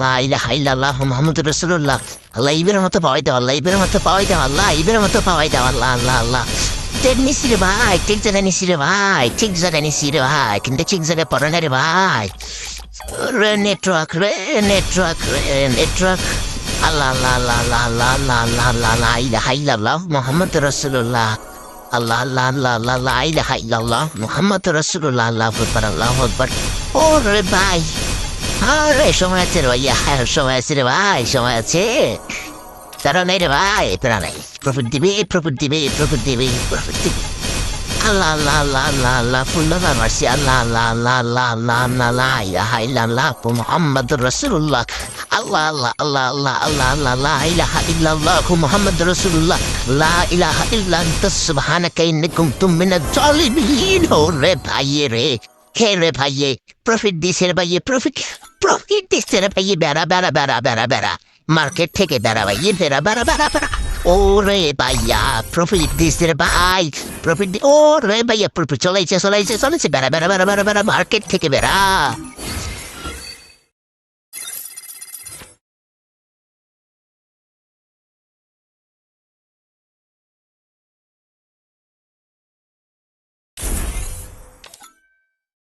লা ইলাহা ইল্লাল্লাহ মুহাম্মাদুর রাসূলুল্লাহ। আল্লাহ ইবের মতো পাওয়াই দাও, আল্লাহ ইবের মতো পাওয়াই দাও, আল্লাহ ইবের মতো পাওয়াই দাও, আল্লাহ আল্লাহ আল্লাহ। ঠিক নিছি রে ভাই, ঠিক জায়গায় নিছি রে ভাই, ঠিক জায়গায় নিছি রে ভাই, কিন্তু ঠিক জায়গায় পড়ে না রে ভাই। রে নেটওয়ার্ক রে নেটওয়ার্ক রে নেটওয়ার্ক। আল্লাহ আল্লাহ আল্লাহ আল্লাহ আল্লাহ আল্লাহ আল্লাহ আল্লাহ লা ইলাহা ইল্লাল্লাহ মুহাম্মাদুর রাসূলুল্লাহ। আল্লাহ আল্লাহ আল্লাহ আল্লাহ লা ইলাহা ইল্লাল্লাহ মুহাম্মাদুর রাসূলুল্লাহ। আল্লাহু আকবার আল্লাহু আকবার। ওরে ভাই, আরে সময় আছে রে ভাইয়া, সময় আছে রে ভাই, সময় আছে। তারা নাই রে ভাই, তারা নাই। প্রফিট দিবি, প্রফিট দিবি, প্রফিট দিবি, প্রফিট দিবি। আল্লাহ আল্লাহ আল্লাহ আল্লাহ আল্লাহ ফুল্লাহ মারছি। আল্লাহ আল্লাহ আল্লাহ আল্লাহ আল্লাহ আল্লাহ লা ইলাহা ইল্লাল্লাহ মুহাম্মাদুর রাসূলুল্লাহ। আল্লাহ আল্লাহ আল্লাহ আল্লাহ আল্লাহ আল্লাহ লা ইলাহা ইল্লাল্লাহ মুহাম্মাদুর রাসূলুল্লাহ। লা ইলাহা ইল্লা আনতা সুবহানাকা ইন্নী কুনতু মিনাজ জালিমিন। ওরে ভাইয়ে রে, হে রে ভাইয়ে, প্রফিট দিছে রে ভাইয়ে, প্রফিট প্রফিট দিছে রে ভাইয়ে। বেড়া বেড়া বেড়া বেড়া বেড়া মার্কেট থেকে বেড়া ভাইয়ে, বেড়া বেড়া বেড়া বেড়া। ওরে ভাইয়া প্রফিট দিছে রে ভাই, প্রফিট ও রে ভাইয়া, প্রফিট চলাইছে চলাইছে চলেছে, বেড়া বেড়া বেড়া বেড়া বেড়া মার্কেট থেকে বেড়া।